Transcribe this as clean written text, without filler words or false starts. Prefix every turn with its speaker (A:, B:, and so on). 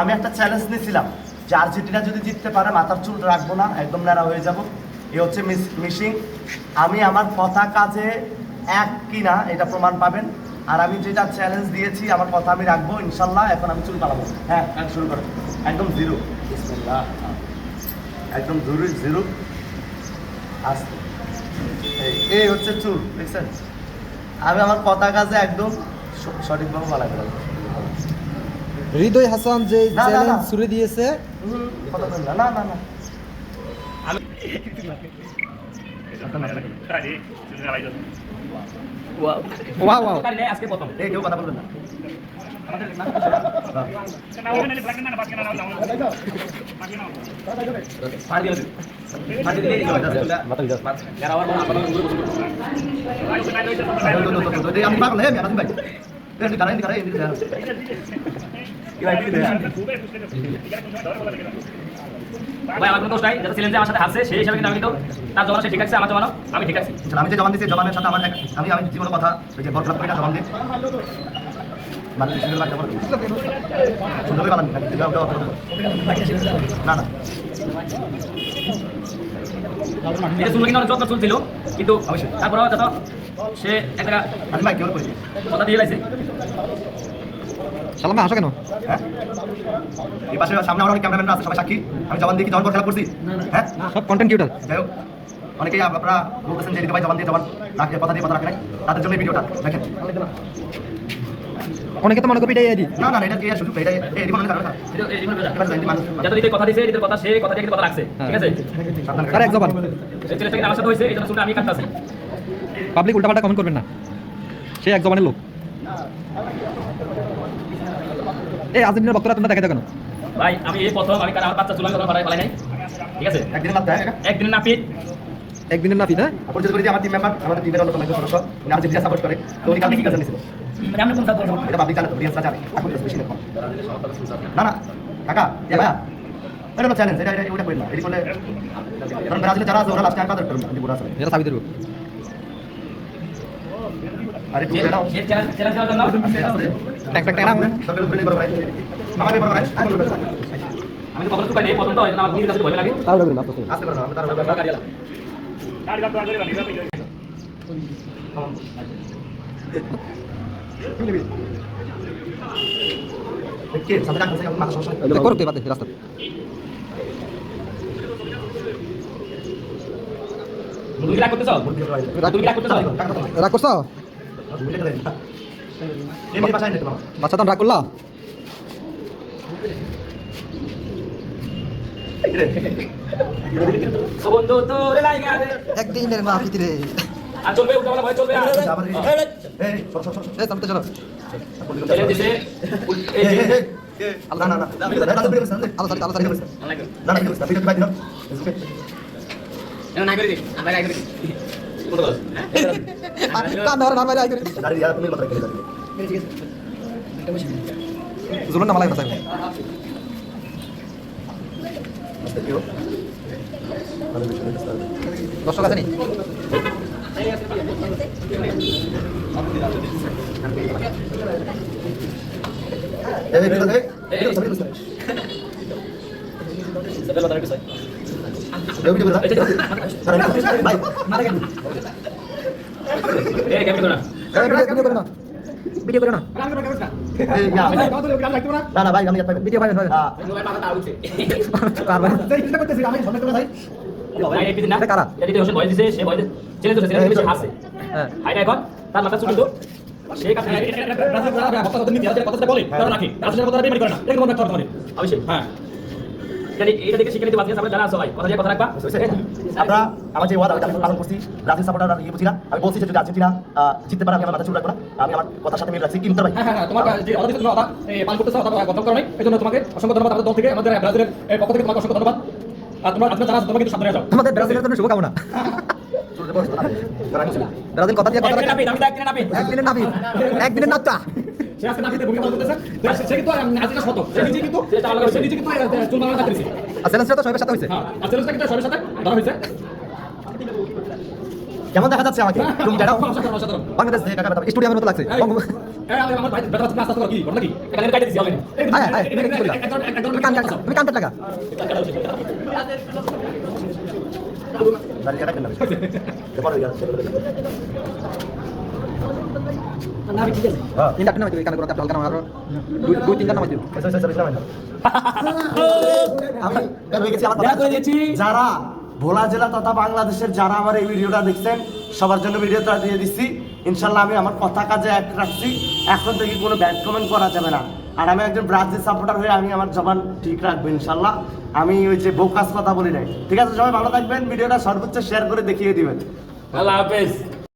A: আমি একটা চ্যালেঞ্জ নিয়েছিলাম যে আর্জেন্টিনা যদি জিততে পারে মাথার চুল রাখবো না, একদম ন্যাড়া হয়ে যাব। এ হচ্ছে মিশিং। আমি আমার কথা কাজে এক কিনা এটা প্রমাণ পাবেন। আর আমি যেটা চ্যালেঞ্জ দিয়েছি আমার কথা আমি রাখবো ইনশাল্লাহ। এখন আমি চুল পালাবো। হ্যাঁ শুরু করো। একদম জিরো, একদম জিরো। আস্তে এই হচ্ছে চুল, দেখছেন? আমি আমার কথা কাজে একদম সঠিকভাবে পালাই ফেলাম।
B: হৃদয় হাসান যে চ্যালেঞ্জ ছুড়ে দিয়েছে,
A: না না না
B: ওয়াও ওয়াও
C: আজকে প্রথম
A: কেউ কথা বলবেন না। আমি পাগল হ্যাঁ আমি ভাই
C: ভাই আমার কোনো দোষ নাই, যারা চ্যালেঞ্জে আমার সাথে হারছে সেই হিসাবে কিন্তু আমি কিন্তু তার জবান সে ঠিক আছে, আমার জবানও আমি ঠিক আছি।
A: আমি যে জবান দিচ্ছি জবানের সাথে আমার আমি জীবনের কথা ওই যে বরফ করে জবান দিই মানে সুন্দর বানান না না
C: এটা শুনলে কিন্তু অনেক যত্ন চলছিল, কিন্তু তারপরেও যত সে একটা
A: আমি ভাই কেউ করি
C: কথা দিয়ে লাইছে।
B: সালামে আসো কেন?
A: হ্যাঁ এই পাশে সামনে আমার অনেক ক্যামেরাম্যানরা আছে, সবাই সাক্ষী। আমি জবান দিয়ে কি জবান খেলা করছি? হ্যাঁ
B: সব কন্টেন্ট ক্রিয়েটর।
A: যাই হোক, অনেকেই আপনারা বলতেছেন যে ভাই জবান দিয়ে জবান রাখে, কথা দিয়ে কথা রাখে নাই, তাদের জন্য এই ভিডিওটা দেখেন।
B: অনেকে তো মনে করি এটাই
A: না না এটা কি শুধু এটা এই জীবনের কারণে
C: যত দিতে কথা দিয়েছে এদের কথা সে কথা দিয়ে কিন্তু কথা রাখছে, ঠিক আছে?
B: আর এক জবান
C: এই ছেলেটাকে আমার সাথে হয়েছে, এই জন্য শুনে আমি কাটতাছি।
B: পাবলিক উল্টাপাল্টা কমেন্ট করবেন না, সে এক জবানের লোক। এই আর্জেন্টিনার বক্তরা তোমরা দেখাতে কেন?
C: ভাই আমি এই প্রথম আমি কারণ আমার বাচ্চা চুলান কথা পালাই নাই, ঠিক আছে?
A: একদিন মাত্র
C: একদিনের নাপিত
B: একদিনের নাফি না
A: পরিচিত করি যে আমার টিম মেম্বার, আমাদের টিমের অন্যতম একজন সদস্য, উনি আর্জেন্টিনা সাপোর্ট করে। তো উনি কালকে কি কাজ নিয়েছিল
C: আমি কোন সাথে
A: এটা পাবলিক জানে, অডিয়েন্সরা জানে। এখন বেশি না না কাকা এ ভাইয়া এটা হলো চ্যালেঞ্জ, এটা ওটা করি না এটি করলে কারণ ব্রাজিলে যারা আছে ওরা লাস্টে আর কাজ করবে না পুরো আসলে
B: এটা সাবিত দেবো।
A: আরে তুমি দাও
C: চ্যালেঞ্জ দেওয়ার জন্য
B: ট্যাক ট্যাক ট্যাক
A: সবাই বলে বড় ভাই আমাকে বড় ভাই
C: আমি তো কখনো চুকাই নেই, প্রথম তো হয় না, আমার নিজের কাছে ভয় লাগে।
B: তাও লাগবে না আপনি
A: আসতে পারো আমি তার কে সাথে রাখছে আমার মাথা সমস্যা
B: করতে পারতে রাস্তা
C: তুমি কি রাগ করতেছ? তুমি কি রাগ করতেছ?
B: রাগ করছো?
A: এই ভাষায় নেই তোমার
B: বাচ্চা তো রাগ করলা?
C: ও বন্ধু তোরে লাগা রে
B: একদিনের নাফি রে।
C: আর চলবে উল্টা বলা ভয় চলবে আর
A: এই সর সর সর
B: এই সামনে চলো।
C: চ্যালেঞ্জ দিছে এই যে
A: না না না
B: আলো সারি
C: অনলাইন
A: না না ভিডিও বাই দিন
C: এনা না করে দি আমরা আই করে দি কোন বল
B: কান ধরে না মারি আই করে
A: দাঁড়িয়ে তুমি কথা বলে দাঁড়িয়ে
B: জুলুন না মালাই না সাহেব।
A: আস্তে কেউ
B: দর্শক আছে নি?
A: এই ভিডিও দেখে
C: এই সবে কথা রাখছ
A: ভিডিও বলা ভাই মারা গেল
C: এই ক্যামেরা না
B: ভিডিও করে না, ভিডিও করে না।
A: এই না না ভাই আমি
B: ভিডিও পাবেন হয়
C: মোবাইল পাতা আউছে
B: কারবার
C: ভাই এই দিন না
B: কারা?
C: এদিকে হোসেন ভয় দিছে, সে ভয় চ্যালেঞ্জ দিছে, চ্যালেঞ্জ দিছে হাসে
B: হ্যাঁ
C: হাই এখন তার মাথা চুল তো সে কাছে কথাটা বলে তারা রাখি আসলে কথাটা বেমানি করে না এরকম একটা কথা বলে অবশ্যই। হ্যাঁ জানি এটা দেখে শিখে নিতে পারছি আমরা জানা আছে ভাই কথা দিয়ে কথা রাখবা।
A: আমরা আমার যে ওয়াদা আমি পালন করছি, ব্রাজিল সাপোর্টার ইয়ে বুঝি না, আমি বলছি যে যদি আর্জেন্টিনা জিততে পারে আমি আমার মাথা চুল রাখবো না, আমি আমার কথার সাথে মিল রাখছি। কিন্তু ভাই
D: হ্যাঁ তোমার যে অর্ডার দিতে কথা পালন করতেছ কথা কথা করো নাই, এজন্য তোমাকে অসংখ্য ধন্যবাদ। আমাদের দল থেকে আমাদের ব্রাজিলের পক্ষ থেকে তোমাকে অসংখ্য ধন্যবাদ। আর তোমরা আজকে জানা তোমরা কিন্তু সামনে যাও।
B: আমাদের ব্রাজিলের জন্য শুভকামনা। ব্রাজিল কথা দিয়ে কথা রাখে।
C: আমি একদিনে নাপি
B: একদিনের নাফি, একদিনের নাচটা।
D: সে আজকে নাপিতে ভূমিকা পালন করতেছে, সে কিন্তু আজকে শত সে নিজে কিন্তু চুল বানানো চাকরি।
B: আর চ্যালেঞ্জটা তো সবার সাথে হয়েছে।
D: হ্যাঁ আর চ্যালেঞ্জটা কিন্তু সবার সাথে ধরা হয়েছে।
B: কেমন দেখা যাচ্ছে আমাকে তুমি জানাও
D: অসাধারণ, অসাধারণ।
B: বাংলাদেশ থেকে কাকা স্টুডিয়ামের মতো লাগছে
D: এই, আমার ভাই ব্যথা পাচ্ছে না, আস্তে আস্তে করো, কি করো নাকি?
C: এখানে কাটে দিছি অলরেডি
B: আয় আয় তুমি কান কাটা তুমি কান কাটা
A: দাঁড়িয়ে রাখেন না বেশি। এবার হয়ে যাচ্ছে। হ্যাঁ।
B: তিনটা নামাই দিও কানে করে হালকা নামাই আরো দুই তিনটা নামাই দিও
A: এসে, এসে, এসে, নামেন না। আমি বের হয়ে গেছি, আমার
C: বের করে দিয়েছি।
A: যারা ভোলা জেলা তথা বাংলাদেশের যারা আমার এই ভিডিওটা দেখছেন সবার জন্য ভিডিওটা দিয়ে দিচ্ছি। ইনশাল্লাহ আমি আমার কথা কাজে এক রাখছি, এখন থেকে কোনো ব্যাড কমেন্ট করা যাবে না। আর আমি একজন ব্রাজিল সাপোর্টার হয়ে আমি আমার জবান ঠিক রাখবো ইনশাল্লাহ। আমি ওই যে বোকাস কথা বলি নাই। ঠিক আছে, সবাই ভালো থাকবেন, ভিডিওটা সর্বোচ্চ শেয়ার করে দেখিয়ে দিবেন।
C: আল্লাহ হাফেজ।